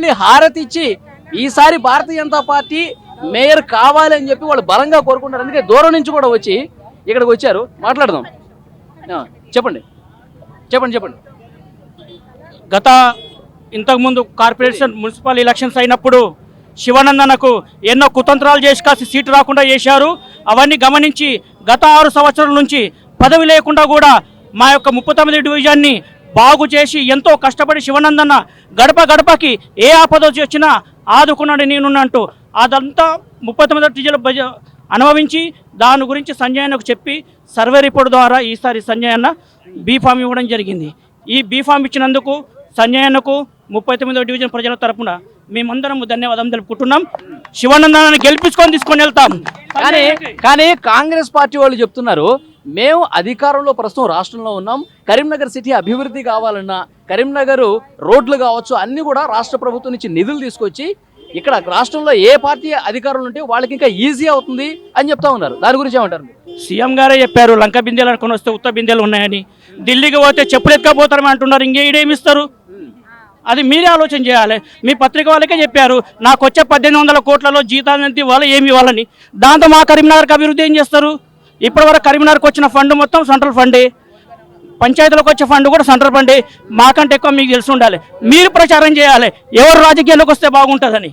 నుండి హారతి ఇచ్చి ఈసారి భారతీయ జనతా పార్టీ మేయర్ కావాలి అని చెప్పి వాళ్ళు బలంగా కోరుకుంటారు. అందుకే దూరం నుంచి కూడా వచ్చి ఇక్కడికి వచ్చారు. మాట్లాడదాం. చెప్పండి చెప్పండి చెప్పండి. గత ఇంతకుముందు కార్పొరేషన్ మున్సిపల్ ఎలక్షన్స్ అయినప్పుడు శివానందనకు ఎన్నో కుతంత్రాలు చేసి కాసి సీటు రాకుండా చేశారు. అవన్నీ గమనించి గత 6 సంవత్సరాల నుంచి పదవి లేకుండా కూడా మా యొక్క 39 డివిజన్ని బాగు చేసి ఎంతో కష్టపడి శివానందన్న గడప గడపకి ఏ ఆపద వచ్చినా ఆదుకున్నాడు నేనున్నట్టు అదంతా 39 డివిజన్ అనుభవించి దాని గురించి సంజయ్ అన్నకు చెప్పి సర్వే రిపోర్ట్ ద్వారా ఈసారి సంజయ్ అన్న బీఫామ్ ఇవ్వడం జరిగింది. ఈ బీఫామ్ ఇచ్చినందుకు సంజయ్ అన్నకు 39 డివిజన్ ప్రజల తరపున మేమందరం ధన్యవాదం తెలుపుకుంటున్నాం. శివానందాన్ని గెలిపించుకొని తీసుకొని వెళ్తాం. కానీ కాంగ్రెస్ పార్టీ వాళ్ళు చెప్తున్నారు, మేము అధికారంలో ప్రస్తుతం రాష్ట్రంలో ఉన్నాం, కరీంనగర్ సిటీ అభివృద్ధి కావాలన్నా కరీంనగర్ రోడ్లు కావచ్చు అన్నీ కూడా రాష్ట్ర ప్రభుత్వం నుంచి నిధులు తీసుకొచ్చి ఇక్కడ రాష్ట్రంలో ఏ పార్టీ అధికారంలో ఉంటే వాళ్ళకి ఇంకా ఈజీ అవుతుంది అని చెప్తా ఉన్నారు. దాని గురించి ఏమంటారు? సీఎం గారే చెప్పారు లంక బిందెలు అనుకుని వస్తే ఉత్త బిందెలు ఉన్నాయని. ఢిల్లీకి పోతే చెప్పులు ఎత్తుకపోతారని అంటున్నారు. ఇంకేడేమి ఇస్తారు? అది మీరే ఆలోచన చేయాలి. మీ పత్రిక వాళ్ళకే చెప్పారు నాకు వచ్చే 1800 కోట్లలో జీతాలు ఎంత ఇవ్వాలి, ఏమి ఇవ్వాలని. దాంతో మా కరీంనగర్కి అభివృద్ధి ఏం చేస్తారు? ఇప్పటివరకు కరీంనగర్కి వచ్చిన ఫండ్ మొత్తం సెంట్రల్ ఫండే, పంచాయతీలకు వచ్చే ఫండ్ కూడా సెంట్రల్ ఫండే. మాకంటే ఎక్కువ మీకు తెలిసి ఉండాలి. మీరు ప్రచారం చేయాలి ఎవరు రాజకీయాల్లోకి వస్తే బాగుంటుందని.